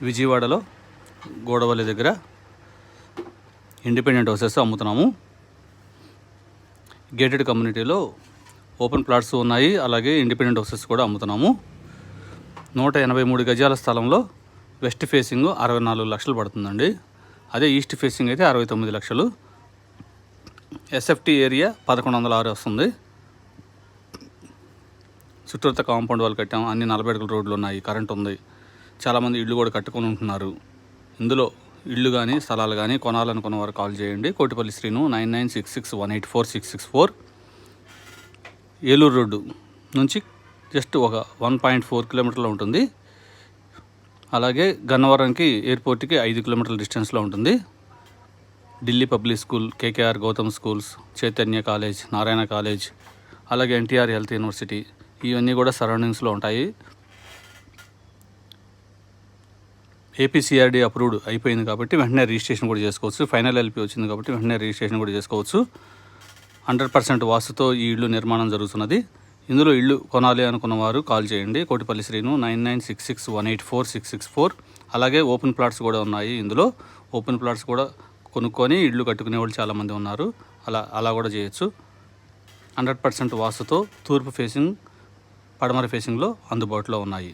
విజయవాడలో గోడవల్లి దగ్గర independent houses అమ్ముతున్నాము. Gated కమ్యూనిటీలో ఓపెన్ ప్లాట్స్ ఉన్నాయి, అలాగే ఇండిపెండెంట్ హౌసెస్ కూడా అమ్ముతున్నాము. 183 గజాల స్థలంలో వెస్ట్ ఫేసింగ్ 64 లక్షలు పడుతుందండి. అదే ఈస్ట్ ఫేసింగ్ అయితే 69 లక్షలు. ఎస్ఎఫ్టీ ఏరియా 1106 వస్తుంది. చుట్టూత కాంపౌండ్ వాళ్ళు కట్టాం, అన్ని 40 అడుగుల రోడ్లు ఉన్నాయి, కరెంట్ ఉంది. చాలామంది ఇళ్ళు కూడా కట్టుకొని ఉంటున్నారు. ఇందులో ఇళ్ళు కానీ స్థలాలు కానీ కొనాలనుకున్న వారు కాల్ చేయండి. కోటిపల్లి శ్రీను 9966184664. ఏలూరు రోడ్డు నుంచి జస్ట్ ఒక 1.4 కిలోమీటర్లో ఉంటుంది. అలాగే గన్నవరంకి ఎయిర్పోర్ట్కి 5 కిలోమీటర్ల డిస్టెన్స్లో ఉంటుంది. Delhi public school, KKR Gautam schools, Chaitanya college, Narayana college, అలాగే ఎన్టీఆర్ హెల్త్ యూనివర్సిటీ, ఇవన్నీ కూడా సరౌండింగ్స్లో ఉంటాయి. ఏపీసీఆర్డీ అప్రూవ్డ్ అయిపోయింది కాబట్టి వెంటనే రిజిస్ట్రేషన్ కూడా చేసుకోవచ్చు. ఫైనల్ ఎల్పీ వచ్చింది కాబట్టి వెంటనే రిజిస్ట్రేషన్ కూడా చేసుకోవచ్చు. 100% వాస్తుతో ఈ ఇల్లు నిర్మాణం జరుగుతున్నది. ఇందులో ఇల్లు కొనాలి అనుకున్న వారు కాల్ చేయండి. కోటిపల్లి శ్రీను 9966184664. అలాగే ఓపెన్ ప్లాట్స్ కూడా ఉన్నాయి. ఇందులో ఓపెన్ ప్లాట్స్ కూడా కొనుక్కొని ఇళ్ళు కట్టుకునే వాళ్ళు చాలామంది ఉన్నారు. అలా కూడా చేయొచ్చు. 100% వాస్తుతో తూర్పు ఫేసింగ్, పడమర ఫేసింగ్లో అందుబాటులో ఉన్నాయి.